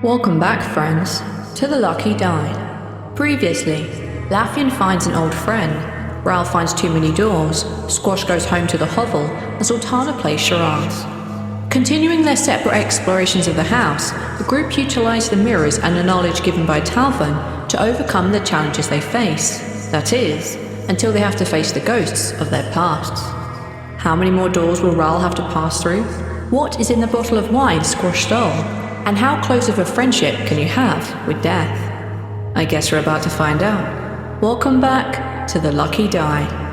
Welcome back, friends, to The Lucky Die. Previously, Laffian finds an old friend, Rhal finds too many doors, Squash goes home to the hovel, and Zaltanna plays charades. Continuing their separate explorations of the house, the group utilize the mirrors and the knowledge given by Talvin to overcome the challenges they face. That is, until they have to face the ghosts of their pasts. How many more doors will Rhal have to pass through? What is in the bottle of wine Squash stole? And how close of a friendship can you have with death? I guess we're about to find out. Welcome back to The Lucky Die.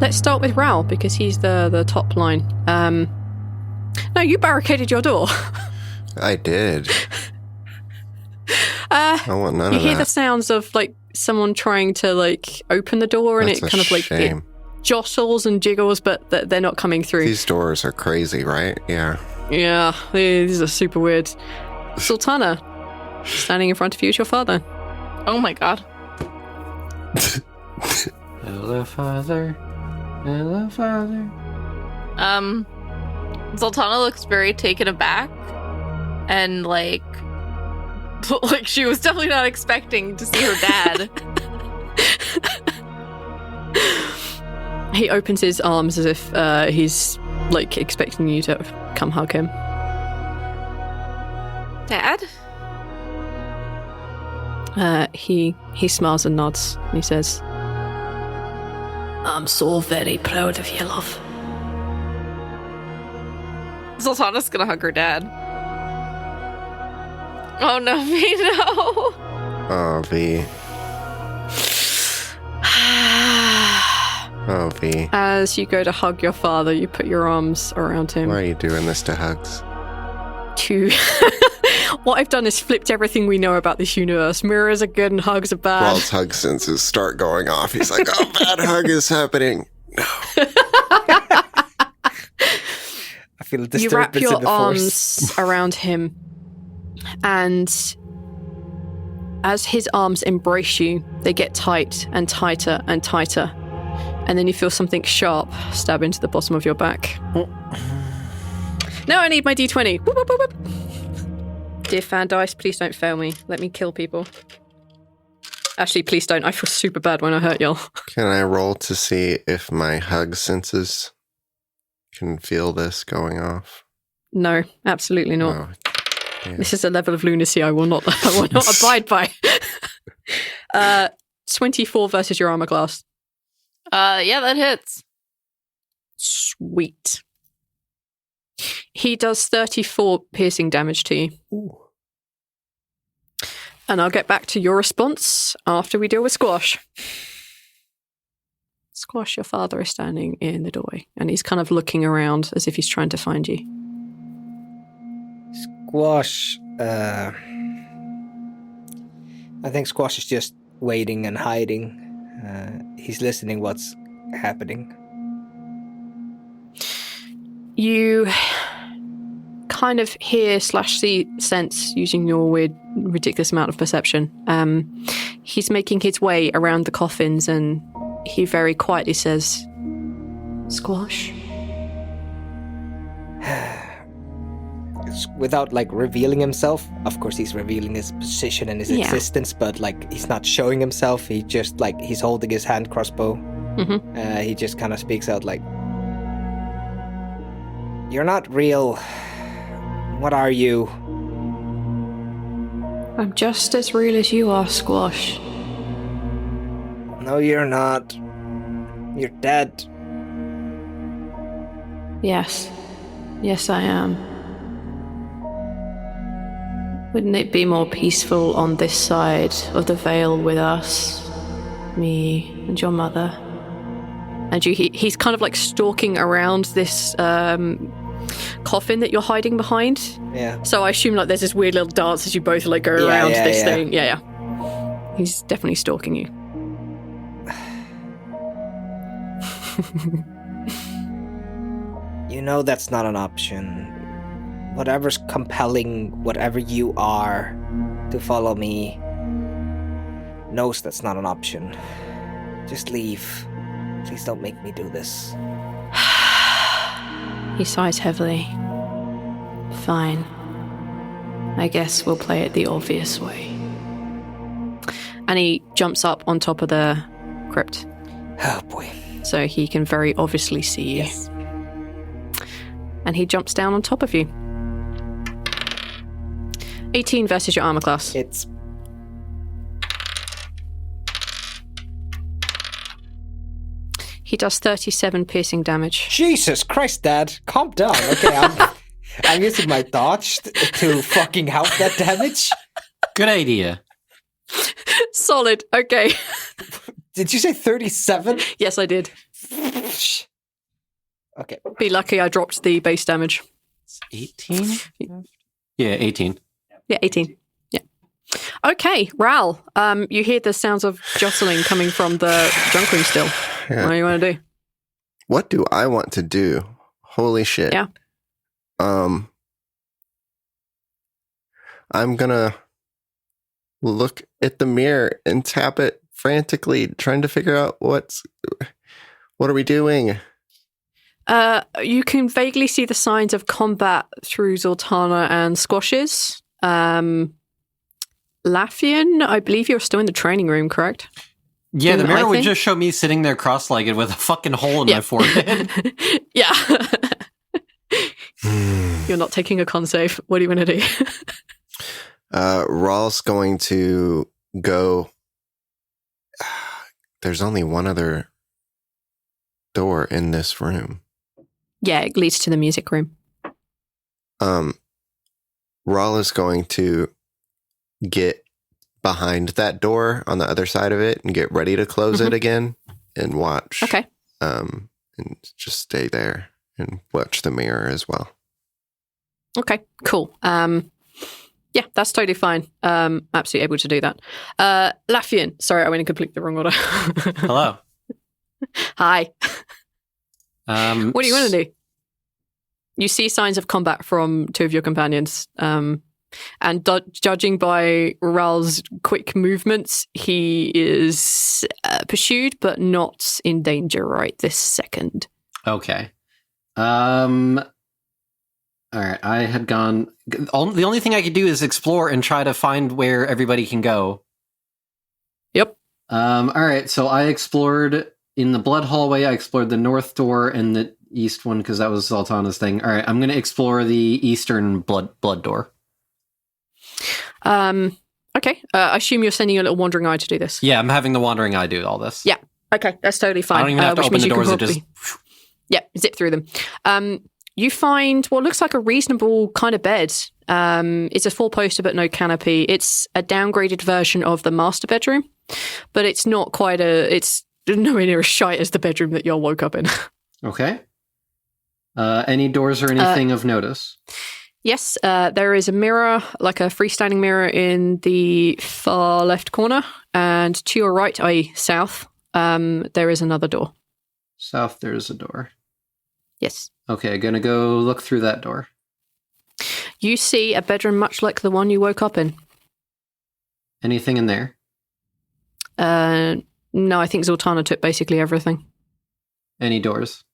Let's start with Rhal, because he's the top line. No, you barricaded your door. I did. I want none of that. You hear the sounds of like someone trying to like open the door, and That's it kind of like it jostles and jiggles, but they're not coming through. These doors are crazy, right? Yeah. Yeah, these are super weird. Zaltanna, standing in front of you is your father. Oh my god. Hello, Father. Hello, Father. Zaltanna looks very taken aback, and like she was definitely not expecting to see her dad. He opens his arms as if he's like expecting you to come hug him. Dad? He smiles and nods, and he says, "I'm so very proud of you, love." Zaltanna's gonna hug her dad. Oh no, V, no. Oh, V. Oh, V. As you go to hug your father, you put your arms around him. Why are you doing this to Hugs? What I've done is flipped everything we know about this universe. Mirrors are good and hugs are bad. Rhal's hug senses start going off. He's like, oh, bad hug is happening. No. I feel a You wrap disturbance your in the arms force. around him, and as his arms embrace you, they get tight and tighter and tighter, and then you feel something sharp stab into the bottom of your back. Now I need my D20. Whoop, whoop, whoop, whoop. Dear fan dice, please don't fail me. Let me kill people. Actually, please don't. I feel super bad when I hurt y'all. Can I roll to see if my hug senses can feel this going off? No, absolutely not. Oh, yeah. This is a level of lunacy I will not abide by. 24 versus your armor class. Yeah, that hits. Sweet. He does 34 piercing damage to you. Ooh. And I'll get back to your response after we deal with Squash. Squash, your father is standing in the doorway, and he's kind of looking around as if he's trying to find you. Squash, I think Squash is just waiting and hiding. He's listening what's happening. You kind of hear/see sense, using your weird, ridiculous amount of perception. He's making his way around the coffins, and he very quietly says, "Squash?" Without like revealing himself, of course he's revealing his position and his existence, but like he's not showing himself. He just like he's holding his hand crossbow. Mm-hmm. He just kind of speaks out like, "You're not real What are you? I'm just as real as you are, Squash. No, you're not. You're dead. Yes. Yes, I am. Wouldn't it be more peaceful on this side of the veil with us? Me and your mother? And he's kind of like stalking around this coffin that you're hiding behind. Yeah. So I assume like there's this weird little dance as you both like go around this thing. Yeah. He's definitely stalking you. You know that's not an option. Whatever's compelling whatever you are to follow me knows that's not an option. Just leave. Please don't make me do this. He sighs heavily. Fine. I guess we'll play it the obvious way. And he jumps up on top of the crypt. Oh boy. So he can very obviously see you. Yes. And he jumps down on top of you. 18 versus your armor class. It's... He does 37 piercing damage. Jesus Christ, Dad. Calm down. Okay, I'm using my dodge to fucking help that damage. Good idea. Solid. Okay. Did you say 37? Yes, I did. Okay. Be lucky I dropped the base damage. 18? Yeah, 18. Yeah, 18. Yeah. Okay, Rhal, you hear the sounds of jostling coming from the junk room still. Yeah. What do you want to do? What do I want to do? Holy shit. Yeah. I'm gonna look at the mirror and tap it frantically, trying to figure out what are we doing? You can vaguely see the signs of combat through Zaltanna and Squash's. Laffian, I believe you're still in the training room, correct? Yeah, the mirror would just show me sitting there cross-legged with a fucking hole in my forehead. Yeah. You're not taking a con save. What do you want to do? Rhal's going to go. There's only one other door in this room. Yeah, it leads to the music room. Rhal is going to get behind that door on the other side of it and get ready to close it again and watch. Okay. And just stay there and watch the mirror as well. Okay, cool. Yeah, that's totally fine. Absolutely able to do that. Laffian, sorry, I went in completely the wrong order. Hello. Hi. What do you want to do? You see signs of combat from two of your companions. And judging by Rhal's quick movements, he is pursued, but not in danger right this second. Okay. All right, I had gone... The only thing I could do is explore and try to find where everybody can go. Yep. All right, so I explored in the blood hallway, I explored the north door and the east one, because that was Zaltanna's thing. All right, I'm going to explore the eastern blood door. Okay. I assume you're sending your little wandering eye to do this. Yeah, I'm having the wandering eye do all this. Yeah. Okay, that's totally fine. I don't even have to open the doors, it just... Yeah, zip through them. You find what looks like a reasonable kind of bed. It's a four-poster but no canopy. It's a downgraded version of the master bedroom, but it's not quite it's nowhere near as shite as the bedroom that y'all woke up in. Okay. Any doors or anything of notice? Yes, there is a mirror, like a freestanding mirror in the far left corner, and to your right, i.e. south, there is another door. South, there's a door. Yes. Okay, gonna go look through that door. You see a bedroom much like the one you woke up in. Anything in there? No, I think Zaltanna took basically everything. Any doors?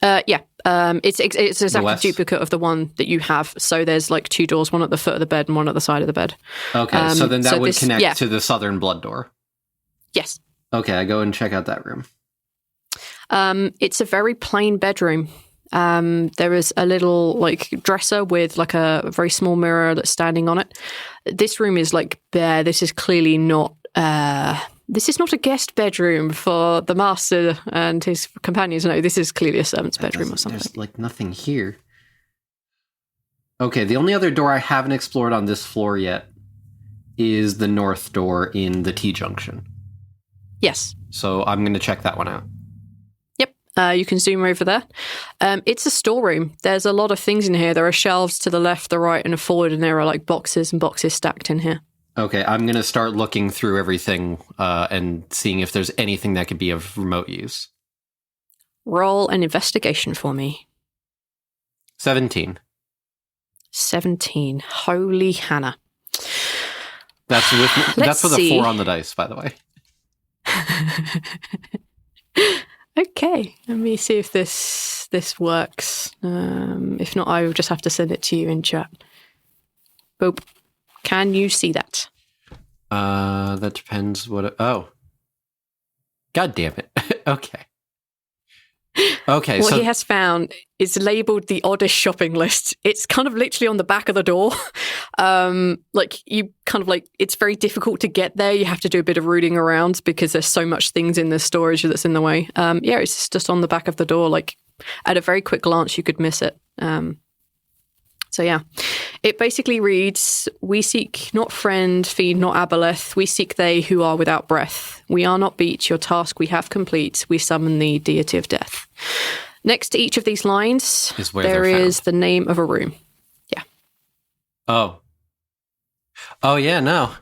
Yeah. It's exactly a duplicate of the one that you have. So there's like two doors, one at the foot of the bed and one at the side of the bed. Okay, so then that would connect to the southern blood door. Yes. Okay, I go and check out that room. It's a very plain bedroom. There is a little like dresser with like a very small mirror that's standing on it. This room is like bare. This is clearly not. This is not a guest bedroom for the master and his companions. No, this is clearly a servant's bedroom or something. There's like nothing here. Okay, the only other door I haven't explored on this floor yet is the north door in the T-junction. Yes. So I'm going to check that one out. Yep. You can zoom over there. It's a storeroom. There's a lot of things in here. There are shelves to the left, the right, and forward, and there are like boxes and boxes stacked in here. Okay, I'm going to start looking through everything and seeing if there's anything that could be of remote use. Roll an investigation for me. 17. 17. Holy Hannah. That's with a 4 on the dice, by the way. Okay, let me see if this works. If not, I will just have to send it to you in chat. Boop. Can you see that? That depends what... Oh. God damn it. Okay. Okay, what he has found is labeled the oddest shopping list. It's kind of literally on the back of the door. It's very difficult to get there. You have to do a bit of rooting around because there's so much things in the storage that's in the way. It's just on the back of the door. Like at a very quick glance, you could miss it. It basically reads, we seek not friend, feed not aboleth, we seek they who are without breath. We are not beat, your task we have complete, we summon the deity of death. Next to each of these lines, there is the name of a room. Yeah. Oh, yeah, no.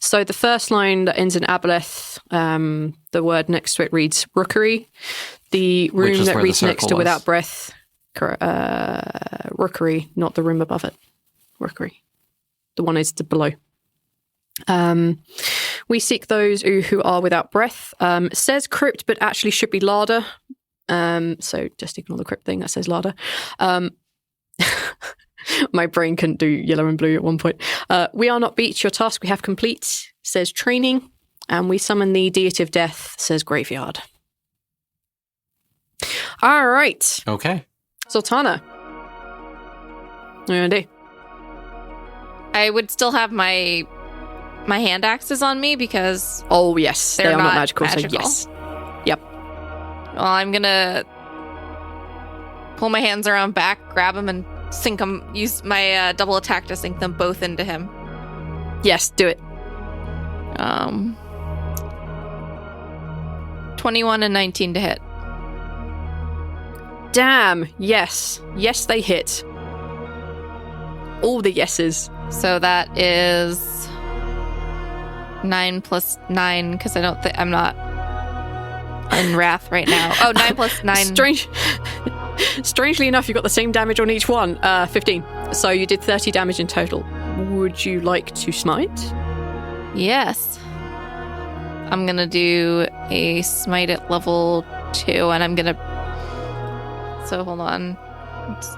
So the first line that ends in aboleth, the word next to it reads rookery. The room that reads next to without breath... rookery, not the room above it. Rookery. The one is below. We seek those who are without breath. Says crypt, but actually should be larder. So just ignore the crypt thing that says larder. My brain couldn't do yellow and blue at one point. We are not beat, your task we have complete, says training. And we summon the deity of death, says graveyard. All right. Okay. Zaltanna. What are you gonna do? I would still have my hand axes on me because oh yes, they are not magical. So magical. Yes. Yep. Well, I'm gonna pull my hands around back, grab them, and sink them. Use my double attack to sink them both into him. Yes, do it. 21 and 19 to hit. Damn, yes. Yes, they hit. All the yeses. So that is 9 plus 9, because I'm not in wrath right now. Oh, 9 plus 9. Strangely enough, you got the same damage on each one. 15. So you did 30 damage in total. Would you like to smite? Yes. I'm going to do a smite at level 2, and I'm going to... So hold on. It's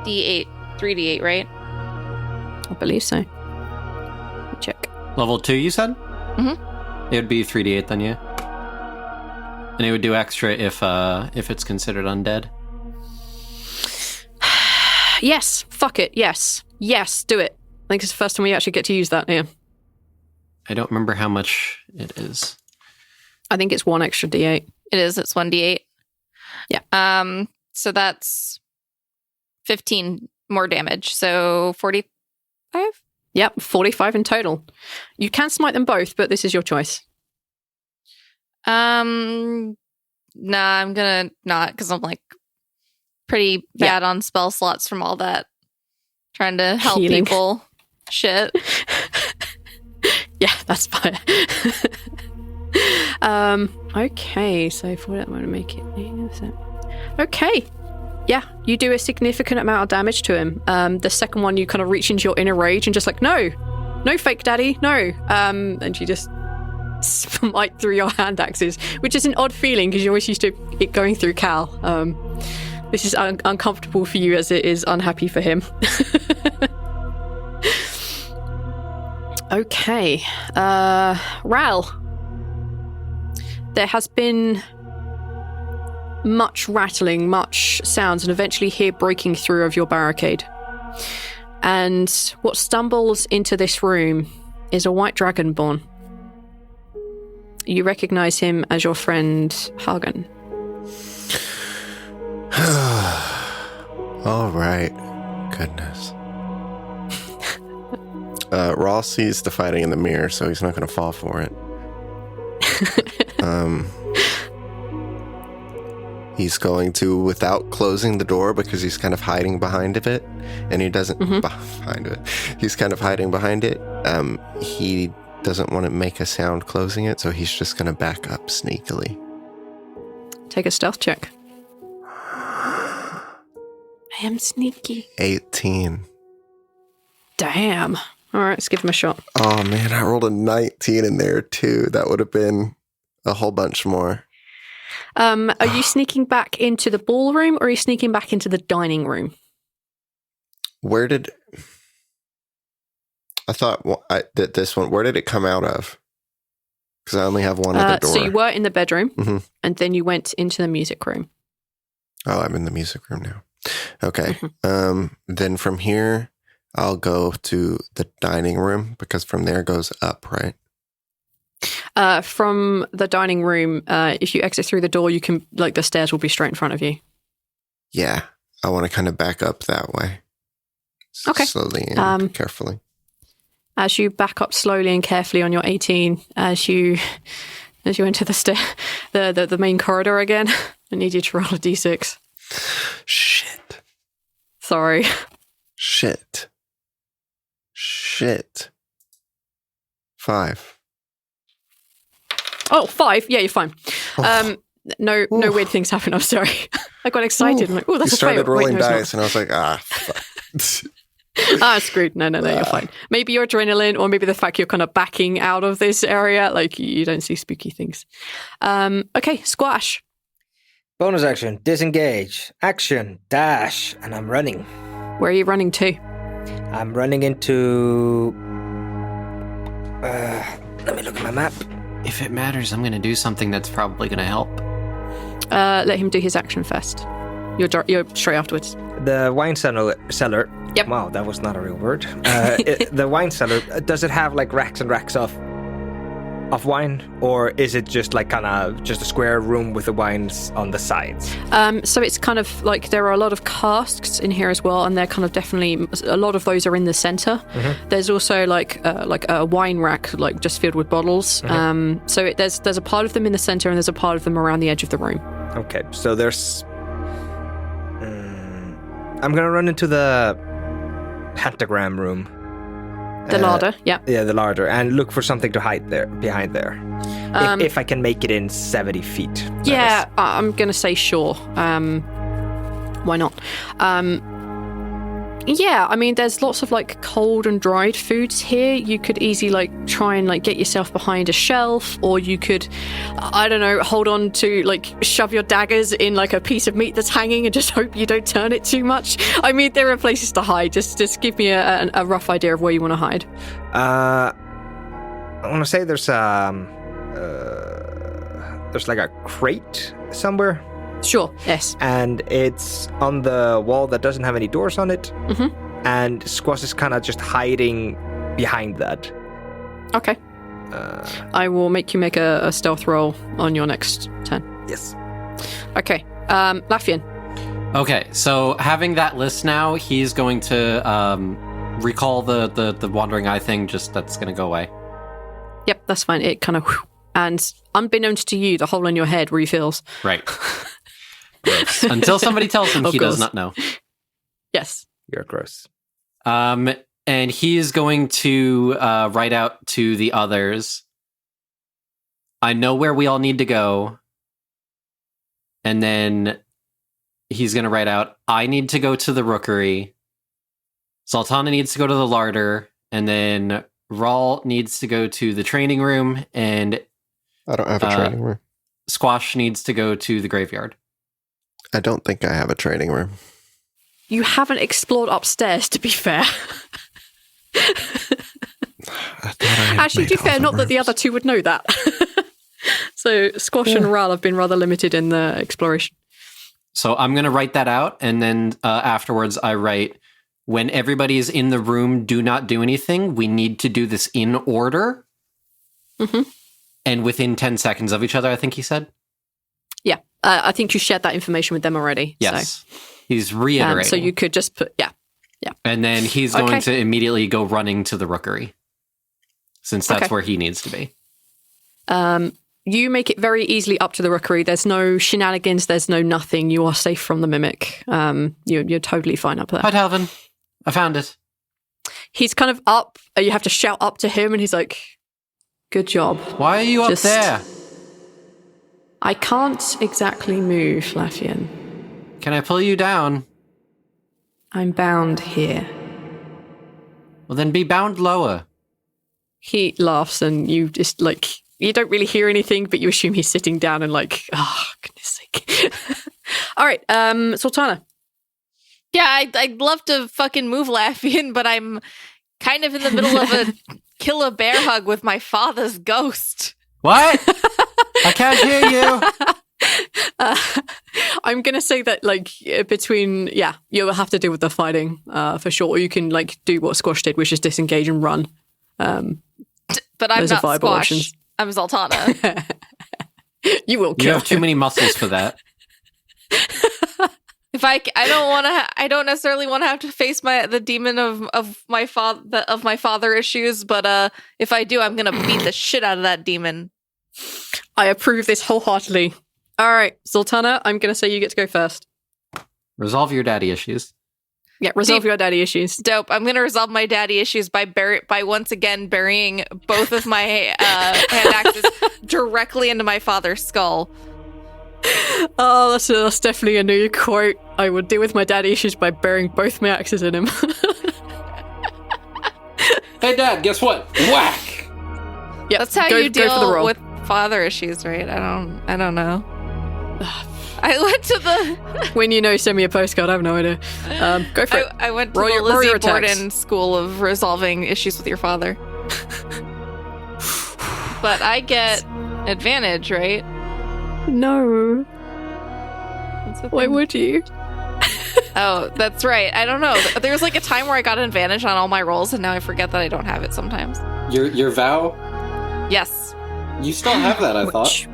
D8. 3D8, right? I believe so. Let me check. Level 2, you said? Mm-hmm. It would be 3D8 then, yeah. And it would do extra if it's considered undead. Yes. Fuck it. Yes. Yes, do it. I think it's the first time we actually get to use that, yeah. I don't remember how much it is. I think it's 1 extra D8. It is. It's 1D8. Yeah. So that's 15 more damage. So 45? Yep, 45 in total. You can smite them both, but this is your choice. Nah, I'm gonna not, because I'm like pretty bad on spell slots from all that trying to help healing people. Shit. Yeah, that's fine. Okay, so for that, I'm going to make it 8%. Okay. Yeah, you do a significant amount of damage to him. The second one, you kind of reach into your inner rage and just like, no, fake daddy, no. And you just smite through your hand axes, which is an odd feeling because you're always used to it going through Cal. This is uncomfortable for you as it is unhappy for him. Okay. Rhal. There has been much rattling, much sounds, and eventually hear breaking through of your barricade. And what stumbles into this room is a white dragonborn. You recognize him as your friend Hagen. All right. Goodness. Rhal sees the fighting in the mirror, so he's not going to fall for it. He's going to, without closing the door, because he's kind of hiding behind it, and he doesn't behind it. He's kind of hiding behind it. He doesn't want to make a sound closing it, so he's just going to back up sneakily. Take a stealth check. I am sneaky. 18. Damn. All right, let's give him a shot. Oh man, I rolled a 19 in there too. That would have been a whole bunch more. Are you sneaking back into the ballroom, or are you sneaking back into the dining room? Where did this one? Where did it come out of? Because I only have one other door. So you were in the bedroom, and then you went into the music room. Oh, I'm in the music room now. Okay. Then from here, I'll go to the dining room, because from there goes up, right? From the dining room, if you exit through the door, you can, like, the stairs will be straight in front of you. Yeah, I want to kind of back up that way. Okay. Slowly and carefully. As you back up slowly and carefully on your 18, as you enter the main corridor again, I need you to roll a d6. Shit. Sorry. Shit. 5. Oh, 5. Yeah, you're fine. No weird things happen. I'm sorry. I got excited. I'm like, oh, that's you started rolling Wait, no, dice, and I was like, fuck. Screwed. No, you're fine. Maybe your adrenaline, or maybe the fact you're kind of backing out of this area, like you don't see spooky things. Okay, squash. Bonus action, disengage, action, dash, and I'm running. Where are you running to? I'm running into... let me look at my map. If it matters, I'm going to do something that's probably going to help. Let him do his action first. You're straight afterwards. The wine cellar. Yep. Wow, that was not a real word. The wine cellar, does it have like racks and racks of wine, or is it just like kind of just a square room with the wines on the sides? So it's kind of like there are a lot of casks in here as well, and they're kind of definitely, a lot of those are in the center. There's also like a wine rack, like just filled with bottles. So there's a part of them in the center, and there's a part of them around the edge of the room. Okay, so there's... I'm gonna run into the pentagram room. The larder, yeah. Yeah, the larder, and look for something to hide there, behind there. If I can make it in 70 feet. Yeah, I'm going to say sure. Why not? Yeah, I mean, there's lots of like cold and dried foods here. You could easily like try and like get yourself behind a shelf, or you could, I don't know, hold on to like shove your daggers in like a piece of meat that's hanging and just hope you don't turn it too much. I mean, there are places to hide. Just give me a rough idea of where you want to hide. I want to say there's like a crate somewhere. Sure, yes. And it's on the wall that doesn't have any doors on it. And Squash is kind of just hiding behind that. Okay. I will make you make a stealth roll on your next turn. Yes. Okay. Laffian. Okay, so having that list now, he's going to recall the wandering eye thing, just that's going to go away. Yep, that's fine. It kind of... And unbeknownst to you, the hole in your head refills. Right. Gross. Until somebody tells him he does not know. Yes. You're gross. And he is going to write out to the others, I know where we all need to go. And then he's going to write out, I need to go to the rookery. Zaltanna needs to go to the larder. And then Rhal needs to go to the training room. And I don't have a training room. Squash needs to go to the graveyard. I don't think I have a training room. You haven't explored upstairs, to be fair. Actually, to be fair, not that the other two would know that. So Squash and Rhal have been rather limited in the exploration. So I'm going to write that out, and then afterwards I write, when everybody is in the room, do not do anything. We need to do this in order. Mm-hmm. And within 10 seconds of each other, I think he said. Yeah. I think you shared that information with them already. Yes. So. He's reiterating. So you could just put, yeah. And then he's going to immediately go running to the rookery, since that's where he needs to be. You make it very easily up to the rookery. There's no shenanigans. There's no nothing. You are safe from the mimic. You're totally fine up there. Hi, Talvin. I found it. He's kind of up. You have to shout up to him, and he's like, good job. Why are you up there? I can't exactly move, Laffian. Can I pull you down? I'm bound here. Well, then be bound lower. He laughs, and you just, like, you don't really hear anything, but you assume he's sitting down and like, oh, goodness sake. All right, Zaltanna. Yeah, I'd love to fucking move Laffian, but I'm kind of in the middle of a kill a bear hug with my father's ghost. What? I can't hear you. I'm going to say that, like, between, you'll have to deal with the fighting for sure. Or you can, like, do what Squash did, which is disengage and run. But I'm not Squash. Options. I'm Zaltanna. You will kill You have too many muscles for that. If I don't necessarily want to have to face the demon of my father issues, but if I do, I'm gonna beat the shit out of that demon. I approve this wholeheartedly. All right, Zaltanna, I'm gonna say you get to go first. Resolve your daddy issues. Yeah, resolve your daddy issues. Dope. I'm gonna resolve my daddy issues by once again burying both of my hand axes directly into my father's skull. Oh, that's definitely a new quote. I would deal with my daddy issues by burying both my axes in him. Hey, Dad, guess what? Whack! Yeah, that's how you deal with father issues, right? I don't know. I went to the... When you know, send me a postcard. I have no idea. Go for it. I went to the Lizzie Borden School of Resolving Issues with Your Father. But I get advantage, right? No. Why would you? Oh, that's right. I don't know. There was like a time where I got an advantage on all my rolls, and now I forget that I don't have it sometimes. Your vow? Yes. You still have that, I thought.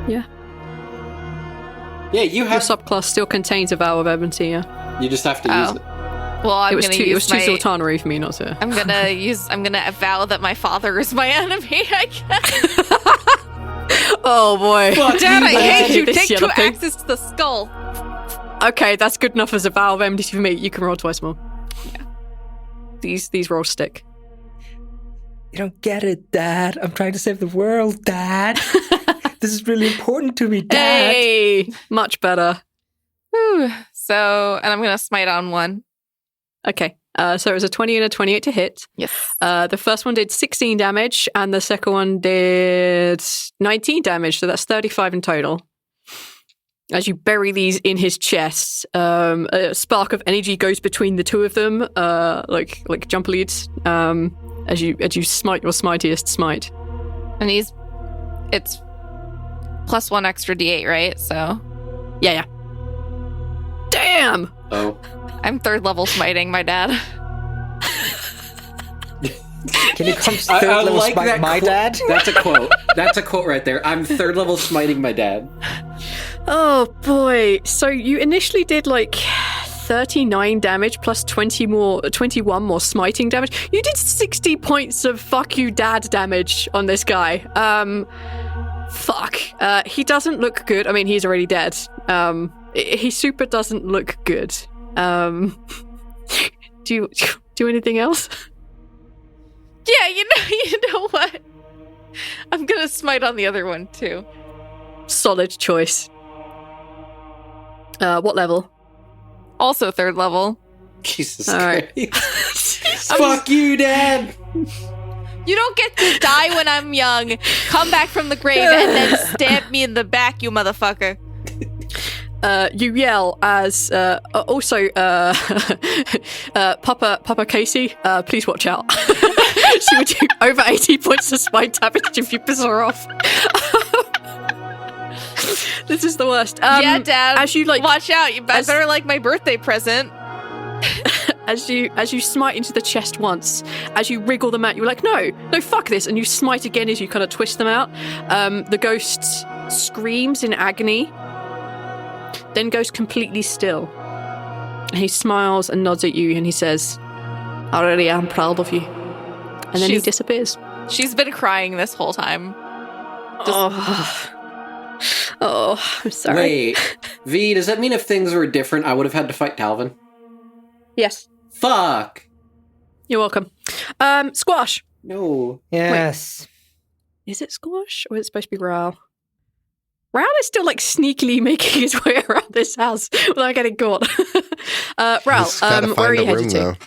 Yeah. Yeah, you have... Your subclass still contains a vow of enmity, yeah. You just have to use it. Well, I'm going to use It was too Zaltanna for me not to. I'm gonna vow that my father is my enemy, I guess. Oh, boy. Dad, I hate you. Take 2 axes to the skull. Okay, that's good enough as a vow of enmity for me. You can roll twice more. Yeah. These rolls stick. You don't get it, Dad. I'm trying to save the world, Dad. This is really important to me, Dad. Hey, much better. Whew. So, and I'm going to smite on one. Okay. So it was a 20 and a 28 to hit. Yes. The first one did 16 damage, and the second one did 19 damage, so that's 35 in total. As you bury these in his chest, a spark of energy goes between the two of them, like jumper leads, as you smite your smitiest smite. And it's +1 extra d8, right? So, yeah. Damn. Oh. I'm 3rd level smiting my dad. Can you come 3rd level like smite my dad? That's a quote. That's a quote right there. I'm 3rd level smiting my dad. Oh boy. So you initially did like 39 damage plus 21 more smiting damage. You did 60 points of fuck you dad damage on this guy. Fuck. He doesn't look good. I mean, he's already dead. He super doesn't look good. Do you do anything else? Yeah, you know what? I'm gonna smite on the other one too. Solid choice. What level? Also 3rd level. Jesus All right. Christ. Fuck you, Dad. You don't get to die when I'm young, come back from the grave, and then stab me in the back, you motherfucker. You yell as Papa Casey, please watch out. She would do over 80 points of smite damage if you piss her off. This is the worst. Yeah, Dad. As you like, watch out. You better like my birthday present. as you smite into the chest once, as you wriggle them out, you're like, no, fuck this, and you smite again as you kind of twist them out. The ghost screams in agony, then goes completely still. He smiles and nods at you, and he says, "I really am proud of you." And then he disappears. She's been crying this whole time. Oh, I'm sorry. Wait, V, does that mean if things were different, I would have had to fight Talvin? Yes. Fuck! You're welcome. Squash. No. Yes. Is it Squash or is it supposed to be Rhal? Rhal is still like sneakily making his way around this house without getting caught. Rhal, where are you headed to?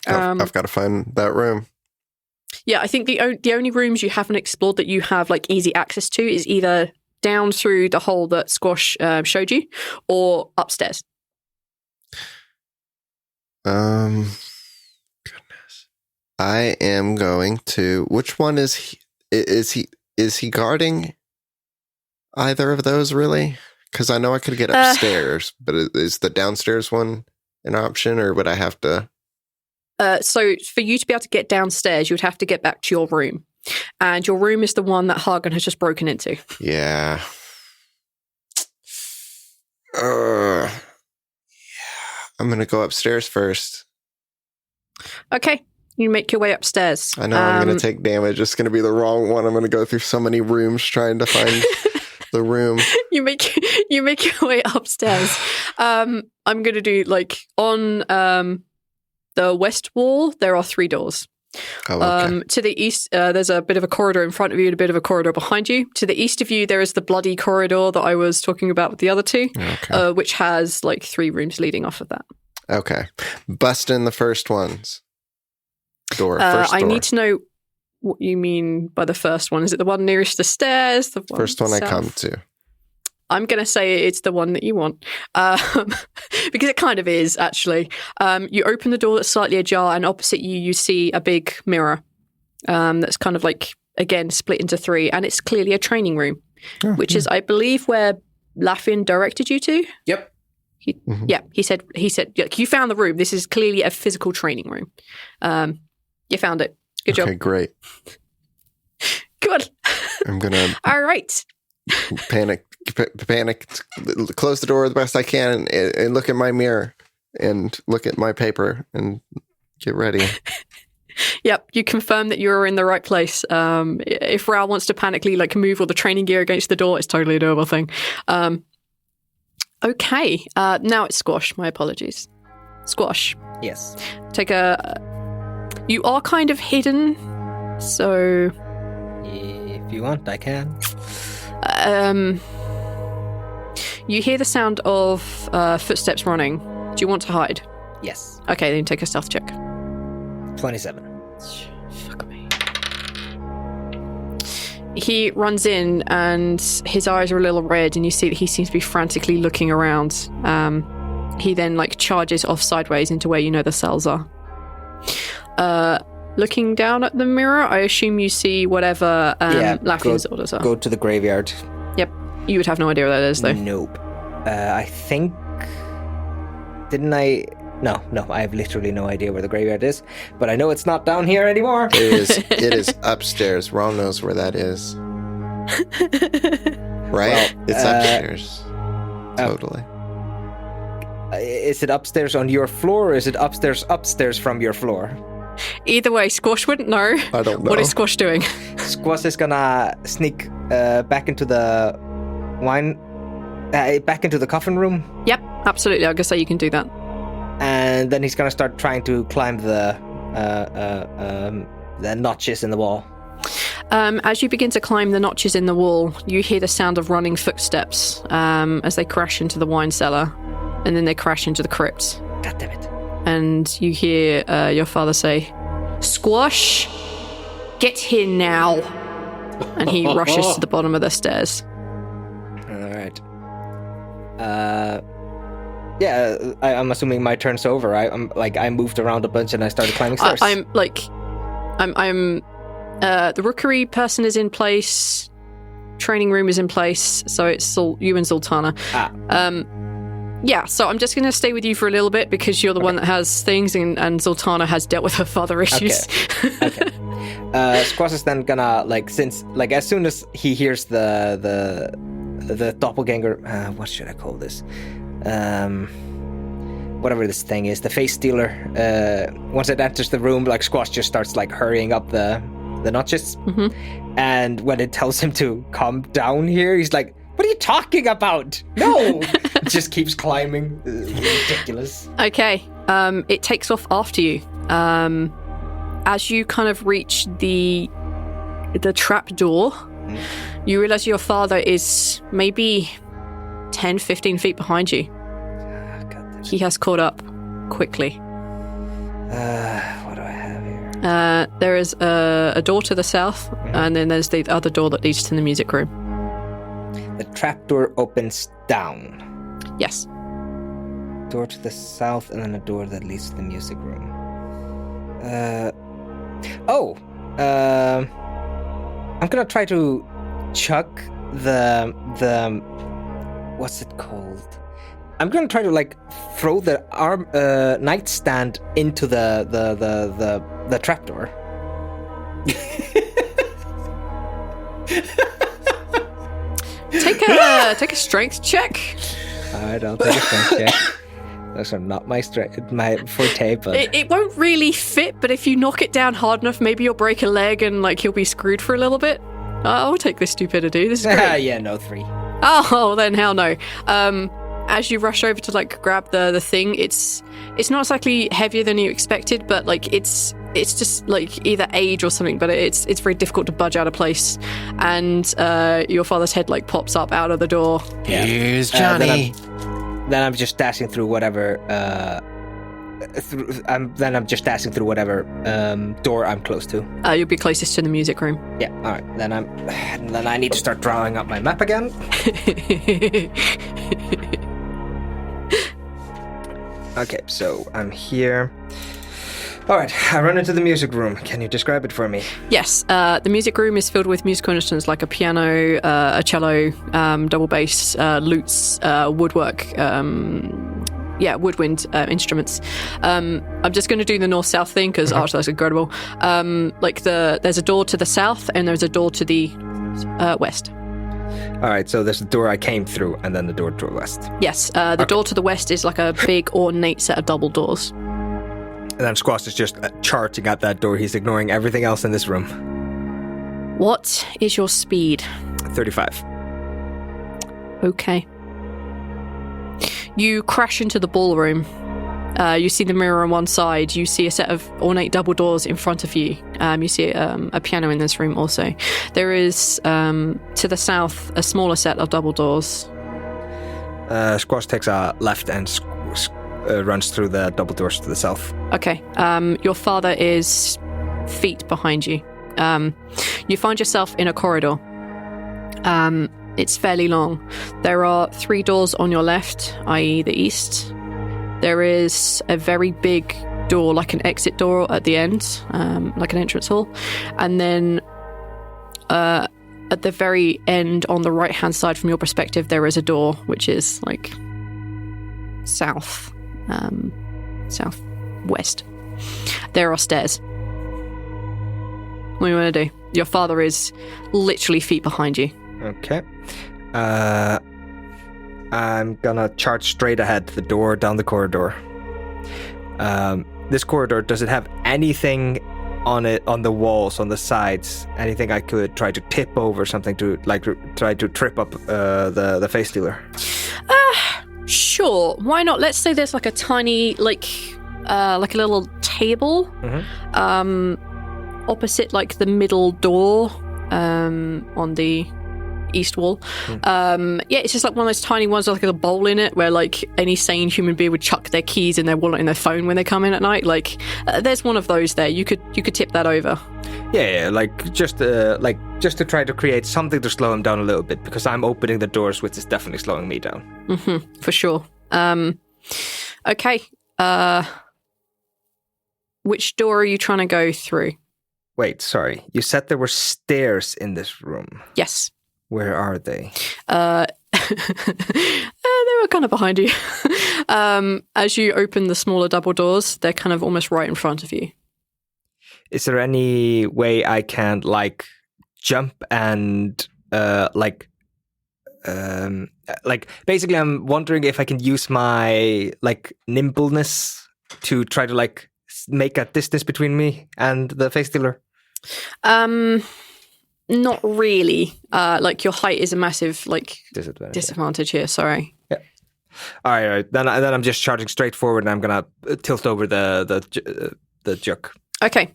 I've got to find that room. Yeah, I think the only rooms you haven't explored that you have like easy access to is either down through the hole that Squash showed you, or upstairs. Goodness. I am going to. Which one is he? Is he guarding either of those really? Because I know I could get upstairs, but is the downstairs one an option, or would I have to? So for you to be able to get downstairs, you would have to get back to your room. And your room is the one that Hagen has just broken into. Yeah. Yeah. I'm going to go upstairs first. Okay. You make your way upstairs. I know I'm going to take damage. It's going to be the wrong one. I'm going to go through so many rooms trying to find the room. You make your way upstairs. I'm going to do like on the west wall, there are 3 doors. Oh, okay. To the east, there's a bit of a corridor in front of you and a bit of a corridor behind you. To the east of you, there is the bloody corridor that I was talking about with the other 2, Okay. which has like 3 rooms leading off of that. Okay. Bust in the first ones. First door. I need to know what you mean by the first one. Is it the one nearest the stairs? The First one I south? come to. I'm going to say it's the one that you want. Because it kind of is, actually. You open the door that's slightly ajar, and opposite you, you see a big mirror that's kind of like, again, split into 3. And it's clearly a training room, which is, I believe, where Laffian directed you to. Yep. Yeah, he said, you found the room. This is clearly a physical training room. You found it. Good job. Okay, great. Good. I'm going to... All right. Panic, close the door the best I can and look at my mirror and look at my paper and get ready. Yep, you confirm that you're in the right place. If Rhal wants to panically like move all the training gear against the door, it's totally a doable thing. Okay, now it's Squash. My apologies. Squash. Yes. You are kind of hidden, so... If you want, I can. You hear the sound of footsteps running. Do you want to hide? Yes. Okay, then take a stealth check. 27. Fuck me. He runs in and his eyes are a little red, and you see that he seems to be frantically looking around. He then like charges off sideways into where you know the cells are. Looking down at the mirror, I assume you see whatever Laffian's orders are. Go to the graveyard. Yep. You would have no idea where that is, though. Nope. I think... Didn't I... No, I have literally no idea where the graveyard is. But I know it's not down here anymore. It is upstairs. Ron knows where that is. Right? Well, it's upstairs. Totally. Is it upstairs on your floor, or is it upstairs from your floor? Either way, Squash wouldn't know. I don't know. What is Squash doing? Squash is gonna sneak back into the back into the coffin room. Yep, absolutely. I guess you can do that. And then he's gonna start trying to climb the notches in the wall. As you begin to climb the notches in the wall, you hear the sound of running footsteps as they crash into the wine cellar, and then they crash into the crypt. God damn it. And you hear your father say, "Squash, get here now." And he rushes to the bottom of the stairs. All right. I'm assuming my turn's over. I moved around a bunch and I started climbing stairs. The rookery person is in place. training room is in place, so it's you and Zaltanna. Yeah, so I'm just going to stay with you for a little bit because you're the one that has things, and Zaltanna has dealt with her father issues. Okay. Squash is then gonna since as soon as he hears the doppelganger, what should I call this? Whatever this thing is, the face stealer. Once it enters the room, Squash just starts hurrying up the notches, and when it tells him to come down here, he's like, "What are you talking about? No!" It just keeps climbing. Ridiculous. Okay. It takes off after you. As you kind of reach the trap door, you realize your father is maybe 10, 15 feet behind you. He has caught up quickly. What do I have here? There is a door to the south, and then there's the other door that leads to the music room. The trap door opens down. Yes. Door to the south, and then a door that leads to the music room. I'm gonna try to chuck the what's it called? I'm gonna try to throw the nightstand into the trapdoor. Take a strength check. Alright, I'll take a strength check. Those are not my forte, but it won't really fit. But if you knock it down hard enough, maybe you'll break a leg and he'll be screwed for a little bit. I'll take this stupidity. This is great. Yeah, no 3. Oh, then hell no. As you rush over to grab the thing, it's not exactly heavier than you expected, but it's just either age or something, but it's very difficult to budge out of place. And your father's head pops up out of the door. Here's Johnny. Then I'm just dashing through whatever. I'm just dashing through whatever door I'm close to. You'll be closest to the music room. Yeah. All right. Then I need to start drawing up my map again. Okay. So I'm here. All right. I run into the music room. Can you describe it for me? Yes. The music room is filled with musical instruments like a piano, a cello, double bass, lutes, woodwork. Woodwind instruments. I'm just going to do the north-south thing because that's incredible. There's a door to the south and there's a door to the west. All right, so there's the door I came through and then the door to the west. Yes, the door to the west is a big ornate set of double doors. And then Squash is just charging at that door. He's ignoring everything else in this room. What is your speed? 35. Okay. You crash into the ballroom. You see the mirror on one side. You see a set of ornate double doors in front of you. You see a piano in this room also. There is, to the south, a smaller set of double doors. Squash takes a left and runs through the double doors to the south. Okay. Your father is feet behind you. You find yourself in a corridor. It's fairly long. There are 3 doors on your left, i.e. the east. There is a very big door, like an exit door at the end, like an entrance hall. And then at the very end, on the right-hand side from your perspective, there is a door, which is south, southwest. There are stairs. What do you want to do? Your father is literally feet behind you. Okay. I'm gonna charge straight ahead, the door down the corridor. This corridor, does it have anything on it, on the walls, on the sides? Anything I could try to tip over, something to try to trip up the face dealer? Sure. Why not? Let's say there's a tiny, like a little table, opposite the middle door, on the east wall. It's just one of those tiny ones with a bowl in it where any sane human being would chuck their keys in their wallet and their phone when they come in at night. There's one of those there. You could tip that over. Just to try to create something to slow him down a little bit, because I'm opening the doors, which is definitely slowing me down. For sure. Okay. Which door are you trying to go through? Wait, sorry. You said there were stairs in this room. Yes. Where are they? They were kind of behind you. As you open the smaller double doors, they're kind of almost right in front of you. Is there any way I can jump and basically I'm wondering if I can use my nimbleness to try to make a distance between me and the face stealer? Not really. Your height is a massive disadvantage here. Sorry. Yeah. All right. Then I'm just charging straight forward, and I'm gonna tilt over the juk. Okay.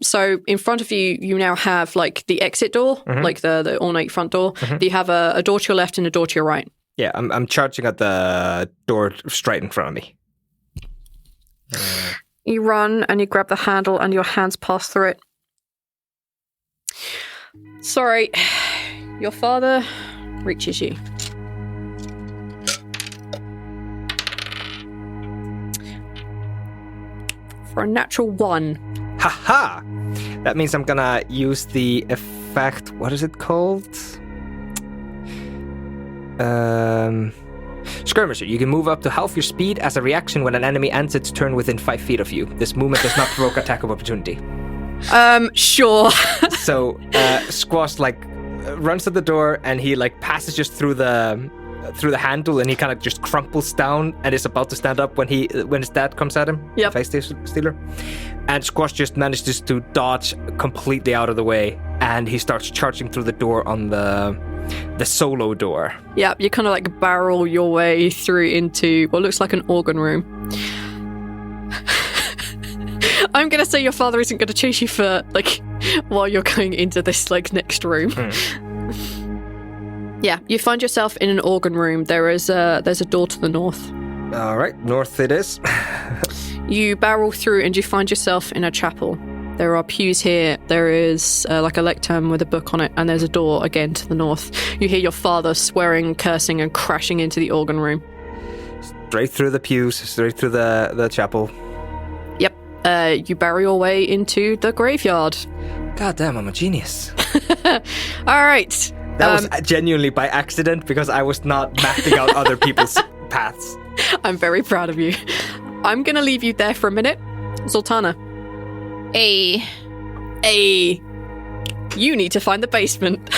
So in front of you, you now have the exit door, the ornate front door. You have a door to your left and a door to your right. Yeah, I'm charging at the door straight in front of me. You run and you grab the handle, and your hands pass through it. Sorry, your father reaches you. For a natural 1. Ha! That means I'm gonna use the effect. What is it called? Skirmisher. You can move up to half your speed as a reaction when an enemy ends its turn within 5 feet of you. This movement does not provoke attack of opportunity. Sure. So, Squash runs to the door and he passes just through the handle, and he kind of just crumples down and is about to stand up when his dad comes at him. Yep. Face stealer. And Squash just manages to dodge completely out of the way, and he starts charging through the door on the solo door. Yeah, you kind of barrel your way through into what looks like an organ room. I'm going to say your father isn't going to chase you for, while you're going into this, next room. Yeah, you find yourself in an organ room. There's a door to the north. All right, north it is. You barrel through and you find yourself in a chapel. There are pews here. There is a lectern with a book on it, and there's a door again to the north. You hear your father swearing, cursing, and crashing into the organ room. Straight through the pews, straight through the chapel. Yep. You barrel your way into the graveyard. God damn, I'm a genius. All right. That was genuinely by accident, because I was not mapping out other people's paths. I'm very proud of you. I'm going to leave you there for a minute. Zaltanna. Hey. You need to find the basement.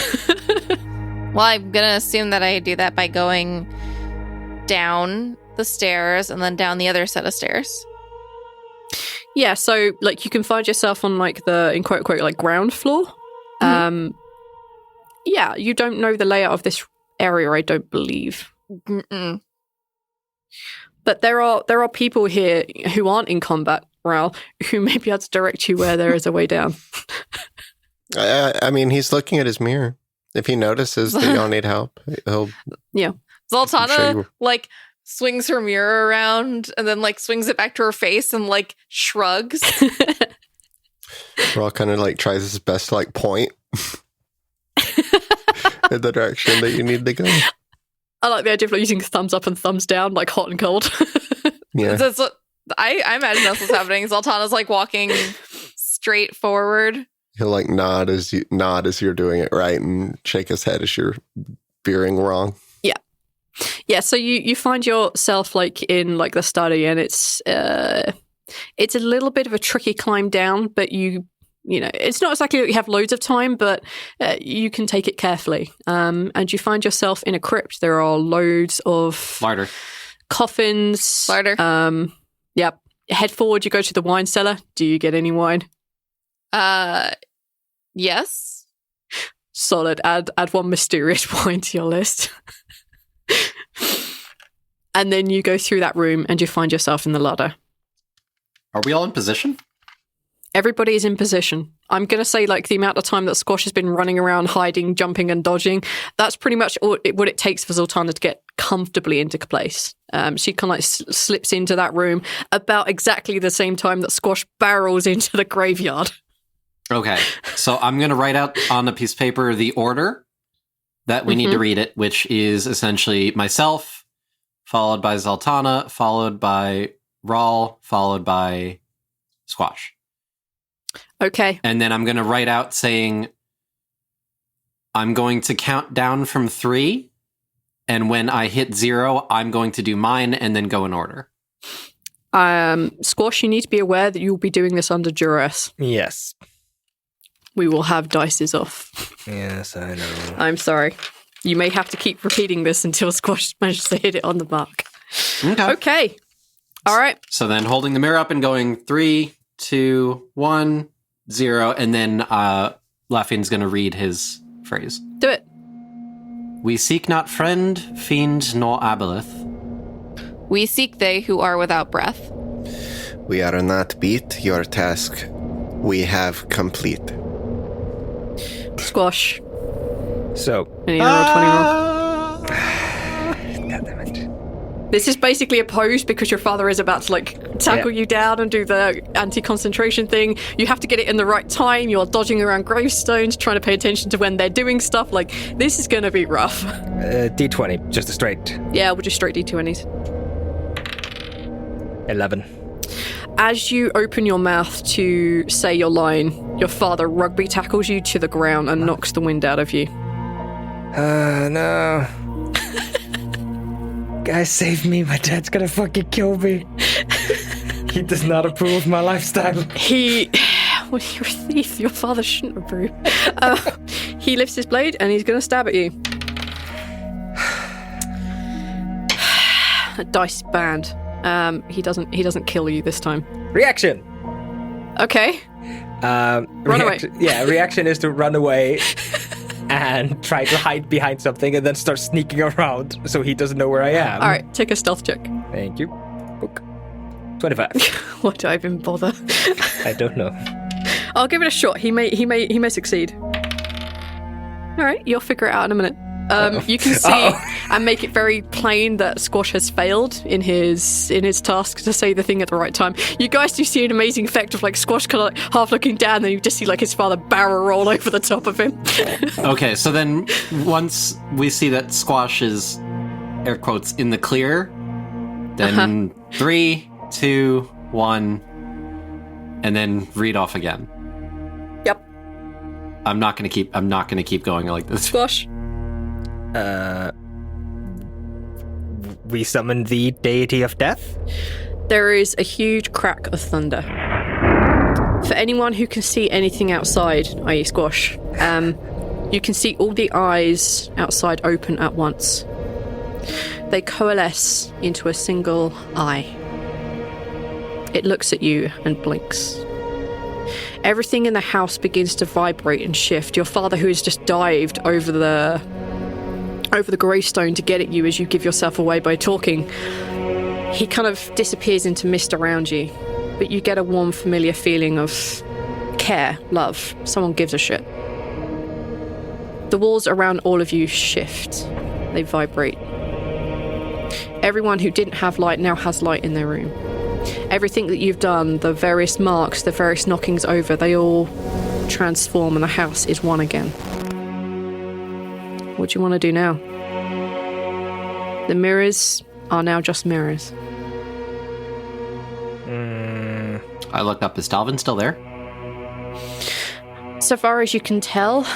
Well, I'm going to assume that I do that by going down the stairs and then down the other set of stairs. Yeah, so you can find yourself on the in quote unquote ground floor. Mm-hmm. Yeah, you don't know the layout of this area, I don't believe. Mm-mm. But there are people here who aren't in combat, Rhal, who may be able to direct you where there is a way down. I mean, he's looking at his mirror. If he notices that y'all need help, he'll... Yeah. Zaltanna, swings her mirror around and then, swings it back to her face and, shrugs. Rhal kind of, tries his best to, point in the direction that you need to go. I like the idea of using thumbs up and thumbs down, hot and cold. Yeah. I imagine that's what's happening. Zaltanna's, walking straight forward. He'll, nod as you're doing it right and shake his head as you're veering wrong. Yeah, so you find yourself in the study, and it's a little bit of a tricky climb down, but you know it's not exactly that you have loads of time, but you can take it carefully. And you find yourself in a crypt. There are loads of Larder. Coffins. Larder. Yep. Head forward. You go to the wine cellar. Do you get any wine? Yes. Solid. Add one mysterious wine to your list. And then you go through that room and you find yourself in the larder. Are we all in position? Everybody is in position. I'm going to say the amount of time that Squash has been running around, hiding, jumping and dodging, that's pretty much what it takes for Zaltanna to get comfortably into place. She kind of slips into that room about exactly the same time that Squash barrels into the graveyard. Okay, so I'm going to write out on a piece of paper the order that we need to read it, which is essentially myself, followed by Zaltanna, followed by Rhal, followed by Squash. Okay. And then I'm going to write out saying, I'm going to count down from 3, and when I hit 0, I'm going to do mine and then go in order. Squash, you need to be aware that you'll be doing this under duress. Yes. We will have dices off. Yes, I know. I'm sorry. You may have to keep repeating this until Squash manages to hit it on the mark. Okay. All right. So then holding the mirror up and going 3, 2, 1, 0, and then Lafian's going to read his phrase. Do it. We seek not friend, fiend, nor aboleth. We seek they who are without breath. We are not beat your task. We have complete. Squash. So. Any roll 20 roll? God damn it. This is basically a pose because your father is about to tackle you down and do the anti-concentration thing. You have to get it in the right time. You're dodging around gravestones, trying to pay attention to when they're doing stuff. This is going to be rough. D20, just a straight. Yeah, we'll just straight D20s. 11. As you open your mouth to say your line, your father rugby tackles you to the ground and knocks the wind out of you. No. Guys, save me. My dad's gonna fucking kill me. He does not approve of my lifestyle. Well, you're a thief. Your father shouldn't approve. He lifts his blade and he's gonna stab at you. Dice banned. He doesn't kill you this time. Reaction. Okay. Run away. Yeah, reaction is to run away and try to hide behind something and then start sneaking around so he doesn't know where I am. All right, take a stealth check. Thank you. Book. 25. Why do I even bother? I don't know. I'll give it a shot. He may succeed. All right, you'll figure it out in a minute. You can see and make it very plain that Squash has failed in his task to say the thing at the right time. You guys do see an amazing effect of Squash kind of half looking down, then you just see his father barrel roll over the top of him. Okay, so then once we see that Squash is, air quotes, in the clear, then 3, 2, 1, and then read off again. Yep. I'm not gonna keep going like this. Squash. We summon the deity of death? There is a huge crack of thunder. For anyone who can see anything outside, i.e. Squash, you can see all the eyes outside open at once. They coalesce into a single eye. It looks at you and blinks. Everything in the house begins to vibrate and shift. Your father, who has just dived over the gravestone to get at you as you give yourself away by talking, he kind of disappears into mist around you, but you get a warm, familiar feeling of care, love. Someone gives a shit. The walls around all of you shift. They vibrate. Everyone who didn't have light now has light in their room. Everything that you've done, the various marks, the various knockings over, they all transform and the house is one again. What do you want to do now? The mirrors are now just mirrors. I look up. Is Dalvin still there? So far as you can tell,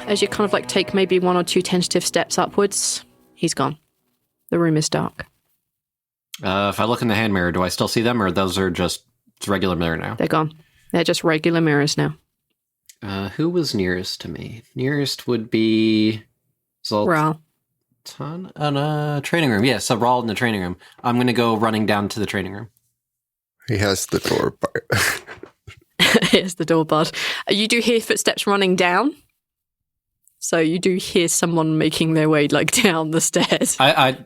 as you kind of take maybe 1 or 2 tentative steps upwards, he's gone. The room is dark. If I look in the hand mirror, do I still see them, or those are just regular mirror now? They're gone. They're just regular mirrors now. Who was nearest to me? Nearest would be Rhal. Training room. Yeah, so Rhal in the training room. I'm going to go running down to the training room. He has the door bar. Here's the door bud. You do hear footsteps running down. So you do hear someone making their way down the stairs. I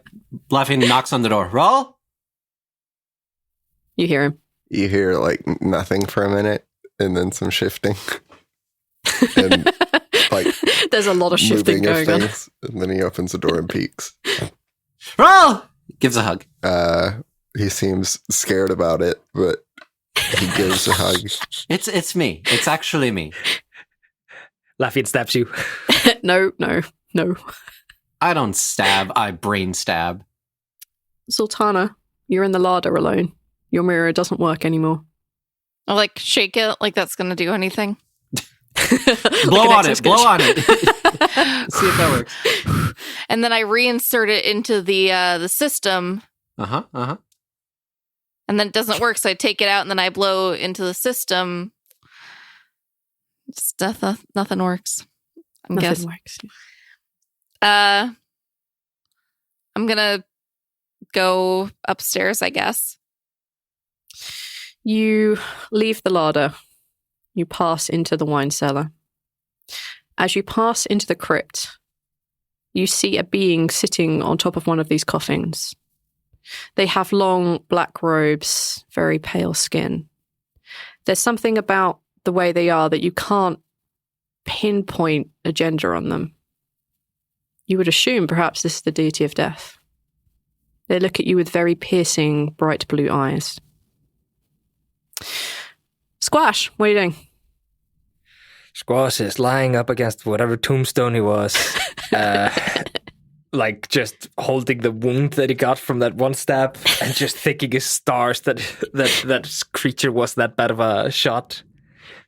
laughing knocks on the door. Rhal? You hear him. You hear nothing for a minute and then some shifting. And there's a lot of shifting going on. And then he opens the door and peeks. Rhal! Gives a hug. He seems scared about it, but he gives a hug. It's me. It's actually me. Lafian stabs you. No. I don't stab, I brain stab. Zaltanna, you're in the larder alone. Your mirror doesn't work anymore. I'll shake it like that's gonna do anything. Blow on it. Nexus Blow glitch. on it. See if that works. And then I reinsert it into the system, Uh-huh. and then it doesn't work, so I take it out and then I blow into the system. Just nothing works. I'm Nothing guessing. works. I'm gonna go upstairs, I guess. You leave the larder. You pass into the wine cellar. As you pass into the crypt, you see a being sitting on top of one of these coffins. They have long black robes, very pale skin. There's something about the way they are that you can't pinpoint a gender on them. You would assume perhaps this is the deity of death. They look at you with very piercing, bright blue eyes. Squash, what are you doing? Squash is lying up against whatever tombstone he was. Like just holding the wound that he got from that one stab and just thinking his stars that creature was that bad of a shot.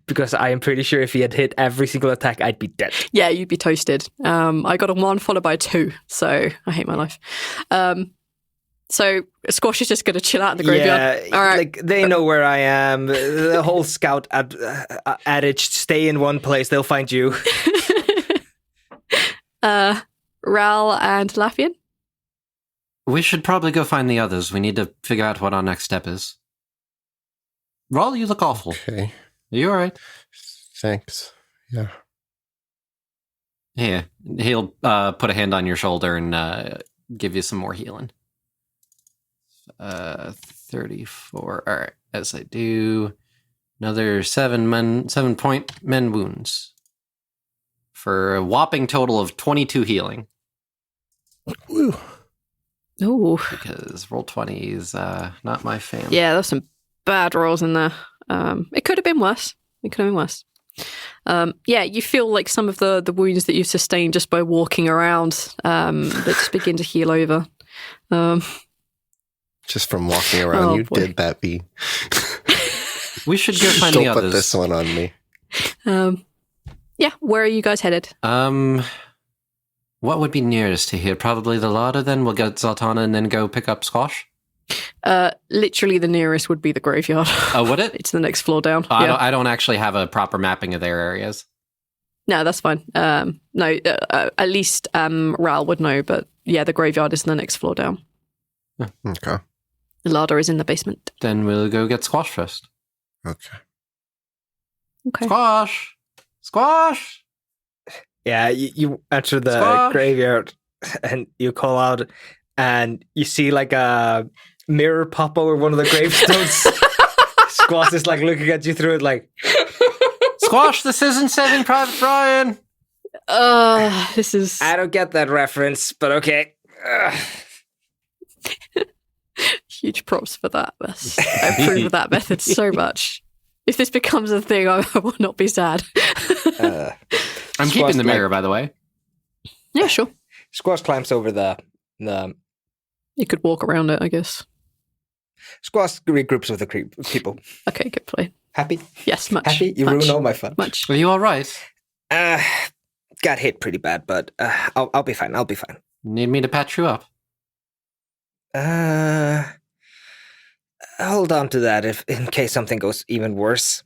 Because I am pretty sure if he had hit every single attack, I'd be dead. Yeah, you'd be toasted. I got a 1 followed by a 2, so I hate my life. So Squash is just going to chill out in the graveyard. Yeah, All right. like they know where I am. The whole scout adage, stay in one place, they'll find you. Rhal and Laffian? We should probably go find the others. We need to figure out what our next step is. Rhal, you look awful. Okay. Are you all right? Thanks. Yeah. Here, he'll put a hand on your shoulder and give you some more healing. 34. All right. As I do, another 7-point men wounds for a whopping total of 22 healing. Woo. Ooh. Because roll 20 is not my fan. Yeah, there's some bad rolls in there. It could have been worse. Yeah, you feel like some of the wounds that you've sustained just by walking around that just begin to heal over. Just from walking around, Oh, you boy. did that, B. We should go find Don't the put others. this one on me. Yeah, where are you guys headed? What would be nearest to here? Probably the larder. Then we'll get Zaltanna and then go pick up Squash. Literally the nearest would be the graveyard. Oh, would it? It's the next floor down. I don't actually have a proper mapping of their areas. No, that's fine. No, at least Rhal would know, but yeah, the graveyard is the next floor down. Okay. The larder is in the basement. Then we'll go get Squash first. Okay. Okay. Squash! Yeah, you enter the Squash! graveyard and you call out and you see like a mirror pop over one of the gravestones. Squash is like looking at you through it like, Squash, this isn't Saving Private Ryan. This is... I don't get that reference, but okay. Huge props for that. I approve of that method so much. If this becomes a thing, I will not be sad. I'm keeping the mirror, by the way. Yeah, sure. Squash climbs over the You could walk around it, I guess. Squash regroups with the people. Okay, good play. Happy? Yes, much. Happy? You much, ruined all my fun. Much. Are you all right? Got hit pretty bad, but I'll be fine. I'll be fine. Need me to patch you up? Hold on to that if in case something goes even worse,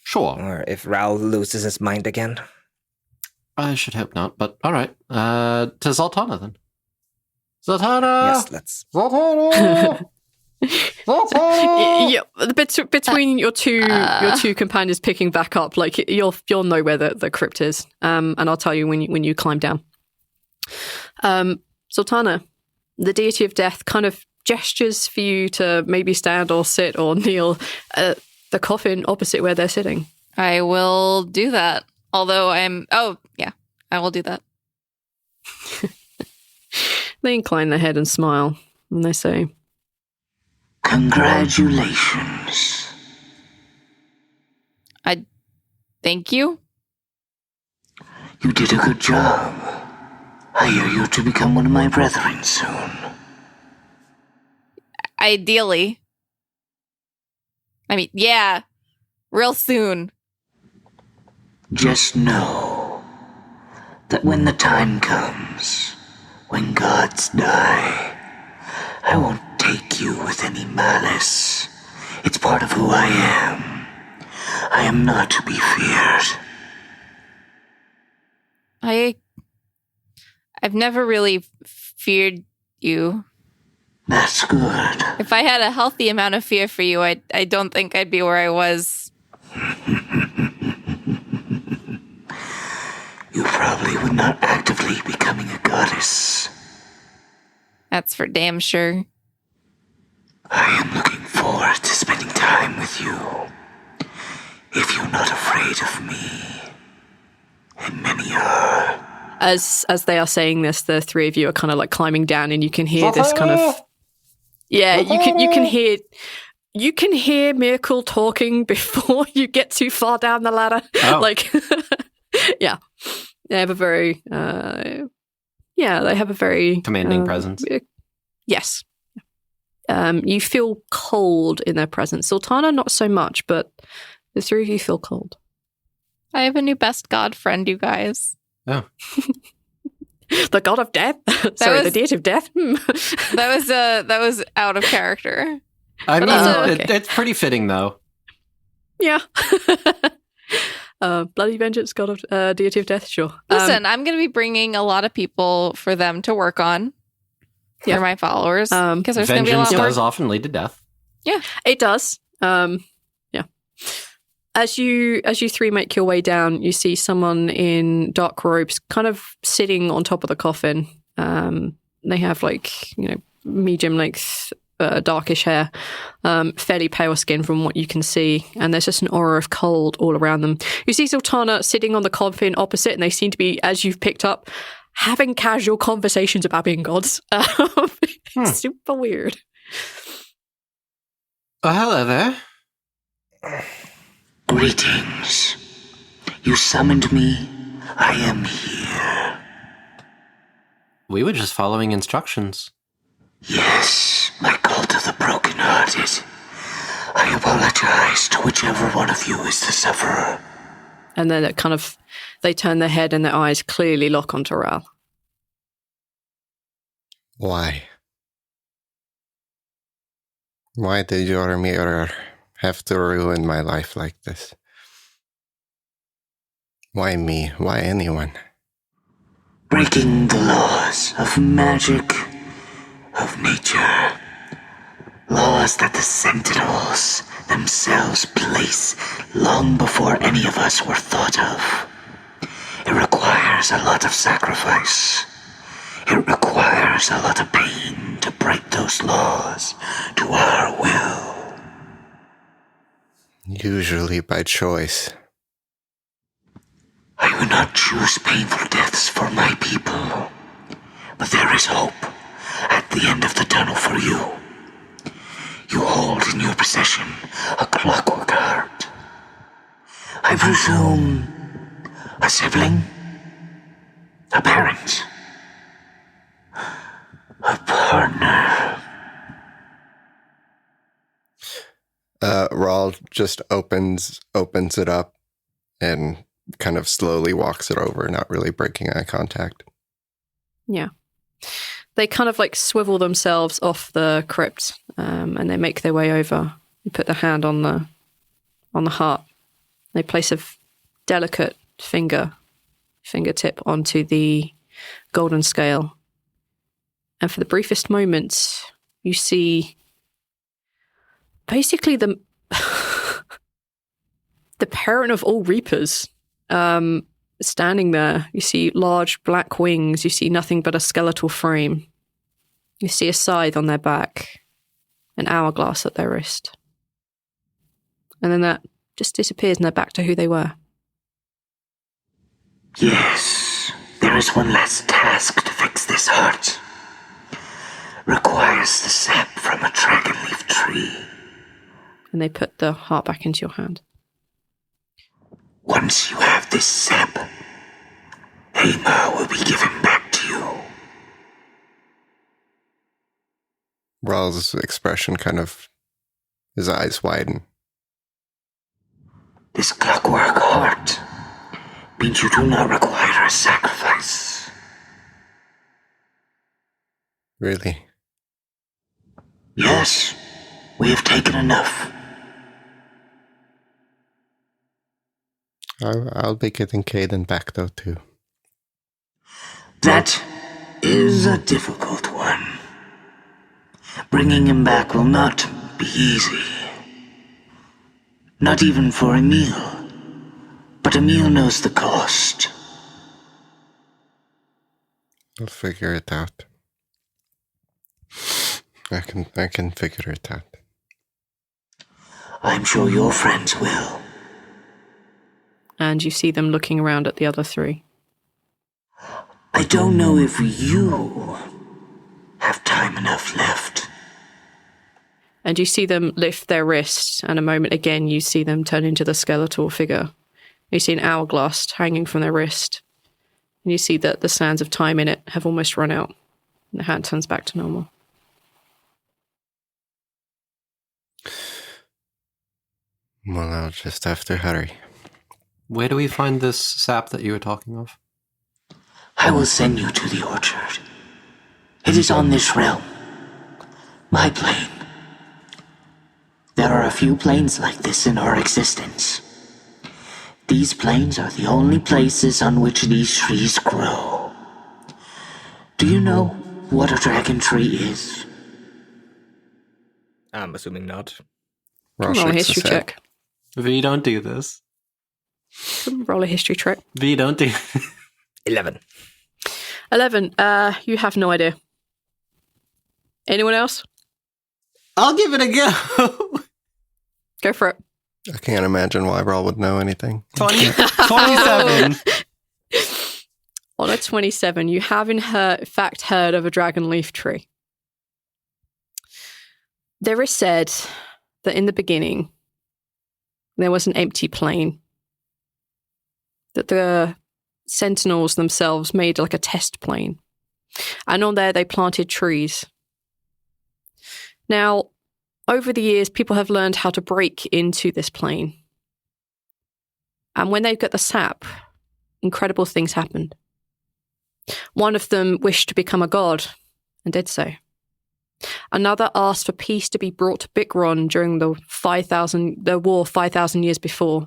Sure. or if Rhal loses his mind again. I should hope not, but all right. To Zaltanna, then. Zaltanna! Yes, let's. Zaltanna! Zaltanna! Yeah, between your two companions picking back up, like you'll know where the crypt is, and I'll tell you when you climb down. Zaltanna, the deity of death, kind of gestures for you to maybe stand or sit or kneel at the coffin opposite where they're sitting. I will do that. Although I will do that. They incline their head and smile, and they say, Congratulations. Thank you. You did a good job. I hear you to become one of my brethren soon. Ideally. I mean, yeah. Real soon. Just know that when the time comes, when gods die, I won't take you with any malice. It's part of who I am. I am not to be feared. I've never really feared you. That's good. If I had a healthy amount of fear for you, I don't think I'd be where I was. You probably would not actively becoming a goddess. That's for damn sure. I am looking forward to spending time with you. If you're not afraid of me, and many are. As they are saying this, the three of you are kind of like climbing down, and you can hear this kind of you can hear Miracle talking before you get too far down the ladder. Oh. Like, yeah, they have a very commanding presence. Yes. You feel cold in their presence. Zaltanna, not so much, but the three of you feel cold. I have a new best god friend, you guys. Oh. The god of death? Sorry, the deity of death? That was out of character. I mean, okay. it's pretty fitting, though. Yeah. Bloody vengeance, god of deity of death, sure. Listen, I'm going to be bringing a lot of people for them to work on. For my followers. Because there's going to be a lot Vengeance more. does often lead to death. Yeah, it does. Yeah. As you three make your way down, you see someone in dark robes kind of sitting on top of the coffin. They have medium length, darkish hair, fairly pale skin from what you can see, and there's just an aura of cold all around them. You see Zaltanna sitting on the coffin opposite, and they seem to be, as you've picked up, having casual conversations about being gods. It's super weird. Oh, hello there. Greetings. You summoned me. I am here. We were just following instructions. Yes, my cult of the broken-hearted. I apologize to whichever one of you is the sufferer. And then they turn their head and their eyes clearly lock onto Rhal. Why? Why did your mirror have to ruin my life like this? Why me? Why anyone? Breaking the laws of magic, of nature. Laws that the Sentinels themselves place long before any of us were thought of. It requires a lot of sacrifice. It requires a lot of pain to break those laws to our will. Usually by choice. I would not choose painful deaths for my people, but there is hope at the end of the tunnel for you. You hold in your possession a clockwork heart. I presume a sibling, a parent, a partner. Rhal just opens it up and kind of slowly walks it over, not really breaking eye contact. Yeah. They kind of swivel themselves off the crypt, and they make their way over. They put their hand on the heart. They place a delicate fingertip onto the golden scale. And for the briefest moments, you see basically the parent of all reapers standing there. You see large black wings. You see nothing but a skeletal frame. You see a scythe on their back, an hourglass at their wrist. And then that just disappears and they're back to who they were. Yes, there is one last task to fix this heart. Requires the sap from a dragonleaf tree. And they put the heart back into your hand. Once you have this sap, Hema will be given back to you. Rhal's expression his eyes widen. This clockwork heart means you do not require a sacrifice. Really? Yes, we have taken enough. I'll be getting Caden back though too. That is a difficult one. Bringing him back will not be easy. Not even for Emil. But Emil knows the cost. I'll figure it out. I can figure it out. I'm sure your friends will. And you see them looking around at the other three. I don't know if you have time enough left. And you see them lift their wrists, and a moment again you see them turn into the skeletal figure. You see an hourglass hanging from their wrist. And you see that the sands of time in it have almost run out. And the hand turns back to normal. Well, I'll just have to hurry. Where do we find this sap that you were talking of? I will send you to the orchard. It is on this realm. My plane. There are a few planes like this in our existence. These planes are the only places on which these trees grow. Do you know what a dragon tree is? I'm assuming not. Roll a history check. V, don't do this. Roll a history check. V, don't do 11. 11. You have no idea. Anyone else? I'll give it a go. Go for it. I can't imagine why Rhal would know anything. 27. On a 27, you have in fact heard of a dragon leaf tree. There is said that in the beginning, there was an empty plain. That the sentinels themselves made like a test plane. And on there, they planted trees. Now, over the years, people have learned how to break into this plane. And when they get the sap, incredible things happened. One of them wished to become a god and did so. Another asked for peace to be brought to Bikron during the war 5,000 years before.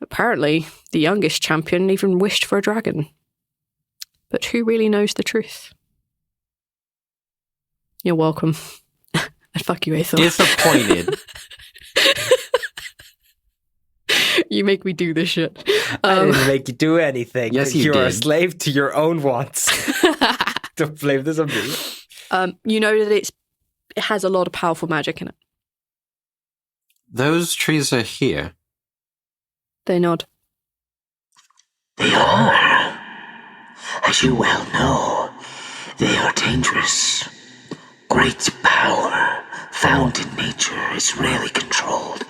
Apparently, the youngest champion even wished for a dragon. But who really knows the truth? You're welcome. And fuck you, Aethel. Disappointed. You make me do this shit. I didn't make you do anything. Yes, you You're a did. slave to your own wants. Don't blame this on me. You know that it has a lot of powerful magic in it. Those trees are here. They nod. They are. As you well know, they are dangerous. Great power found in nature is rarely controlled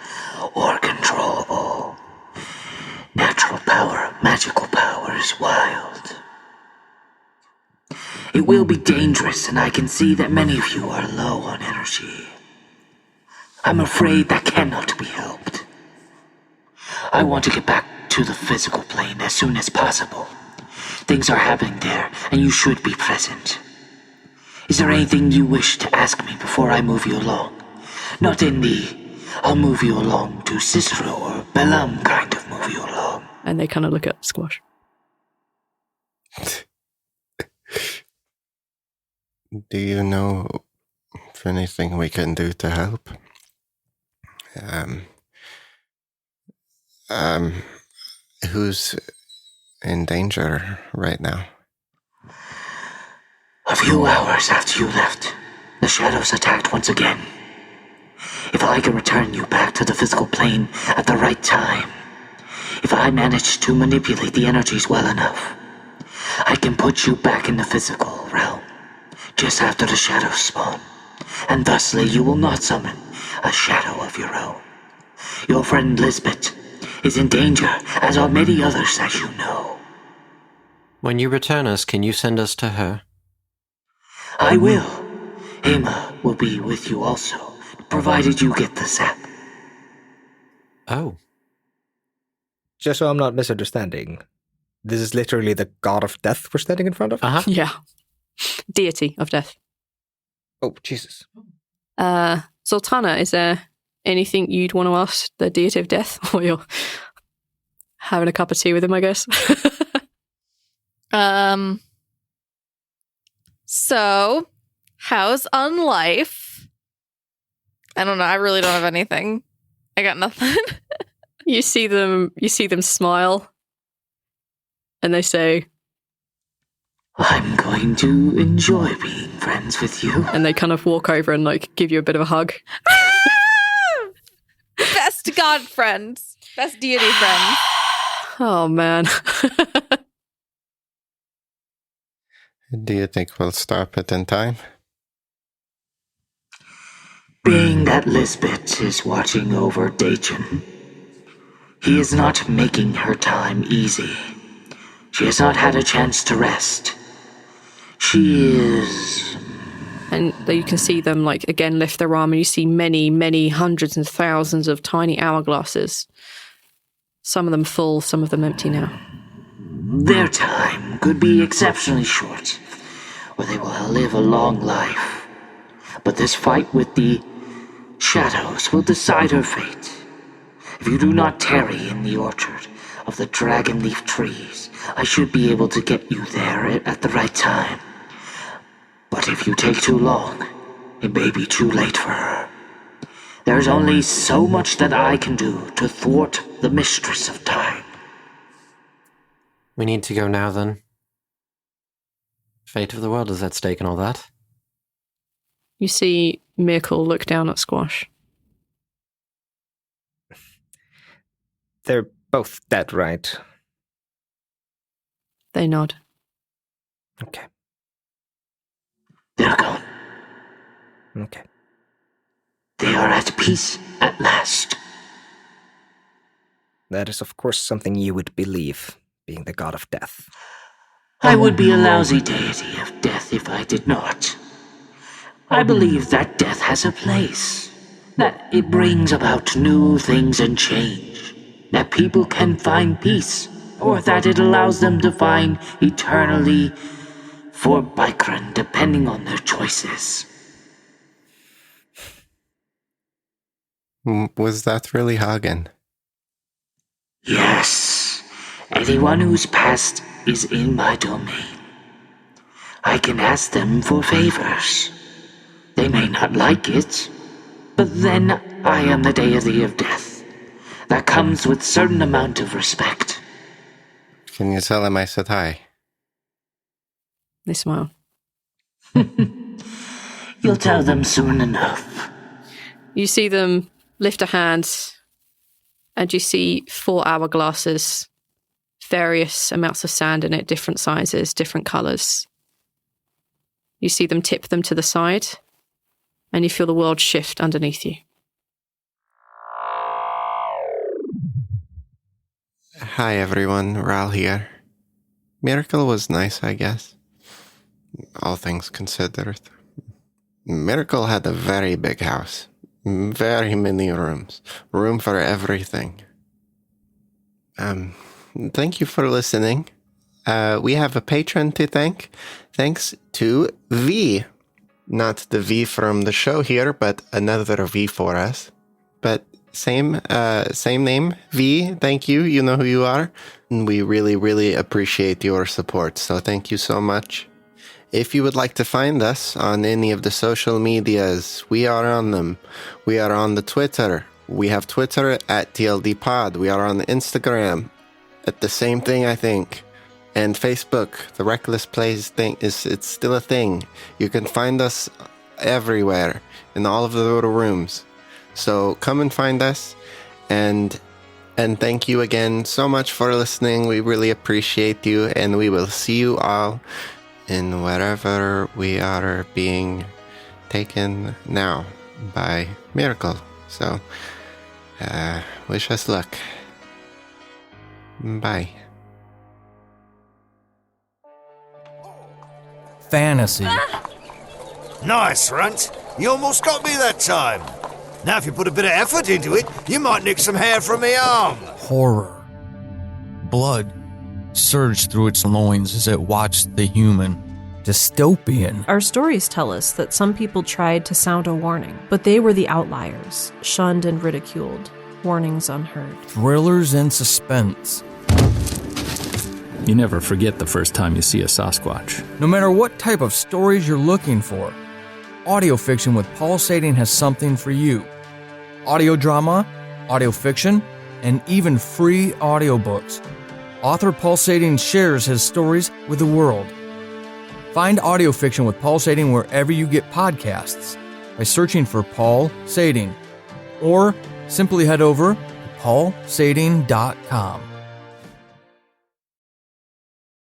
or controllable. Natural power, magical power is wild. It will be dangerous, and I can see that many of you are low on energy. I'm afraid that cannot be helped. I want to get back to the physical plane as soon as possible. Things are happening there, and you should be present. Is there anything you wish to ask me before I move you along? Not in the I'll move you along to Cicero or Belam kind of move you along. And they kind of look at Squash. Do you know of anything we can do to help? Who's in danger right now? A few hours after you left, the shadows attacked once again. If I can return you back to the physical plane at the right time, if I manage to manipulate the energies well enough, I can put you back in the physical realm, just after the shadows spawn, and thusly you will not summon a shadow of your own. Your friend Lisbeth is in danger, as are many others, as you know. When you return us, can you send us to her? I will. Emma will be with you also, provided you get the sap. Oh. Just so I'm not misunderstanding, this is literally the god of death we're standing in front of? Uh-huh. Yeah. Deity of death. Oh, Jesus. Zaltanna, is there anything you'd want to ask the deity of death? Or you're having a cup of tea with him, I guess? So, how's on life? I don't know. I really don't have anything. I got nothing. You see them smile, and they say, I'm going to enjoy being friends with you. and they kind of walk over and like give you a bit of a hug. Best god friends. Best deity friends. Oh man. Do you think we'll stop it in time? Being that Lisbeth is watching over Dachan, he is not making her time easy. She has not had a chance to rest. She is... And you can see them like again lift their arm, and you see many, many hundreds and thousands of tiny hourglasses. Some of them full, some of them empty now. Their time could be exceptionally short, or they will live a long life. But this fight with the shadows will decide her fate. If you do not tarry in the orchard of the dragon leaf trees, I should be able to get you there at the right time. But if you take too long, it may be too late for her. There's only so much that I can do to thwart the mistress of time. We need to go now, then. Fate of the world is at stake and all that. You see Miracle look down at Squash. They're both dead, right? They nod. Okay. They're gone. Okay. They are at peace at last. That is, of course, something you would believe, being the god of death. I would be a lousy deity of death if I did not. I believe that death has a place, that it brings about new things and change, that people can find peace, or that it allows them to find eternally for Bikran, depending on their choices. Was that really Hagen? Yes, anyone whose past is in my domain. I can ask them for favors. They may not like it, but then I am the deity of death. That comes with certain amount of respect. Can you tell him I said hi? They smile. You'll tell them soon enough. You see them lift a hand, and you see 4 hourglasses, various amounts of sand in it, different sizes, different colours. You see them tip them to the side, and you feel the world shift underneath you. Hi everyone, Rhal here. Miracle was nice, I guess. All things considered. Miracle had a very big house. Very many rooms. Room for everything. Thank you for listening. We have a patron to thank. Thanks to V. Not the V from the show here, but another V for us. But same name, V. Thank you. You know who you are. And we really, really appreciate your support. So thank you so much. If you would like to find us on any of the social medias, we are on them. We are on the Twitter. We have Twitter at TLD Pod. We are on the Instagram at the same thing, I think. And Facebook, the Reckless Plays thing, it's still a thing. You can find us everywhere in all of the little rooms. So come and find us. And thank you again so much for listening. We really appreciate you. And we will see you all in wherever we are being taken now by Miracle. So, wish us luck. Bye. Fantasy. Nice, Runt. You almost got me that time. Now if you put a bit of effort into it, you might nick some hair from me arm. Horror. blood surged through its loins as it watched the human. Dystopian. Our stories tell us that some people tried to sound a warning, but they were the outliers, shunned and ridiculed, warnings unheard. Thrillers and suspense. You never forget the first time you see a Sasquatch. No matter what type of stories you're looking for, Audio Fiction with Paul Sading has something for you. Audio drama, audio fiction, and even free audiobooks. Author Paul Sading shares his stories with the world. Find Audio Fiction with Paul Sading wherever you get podcasts by searching for Paul Sading, or simply head over to paulsading.com.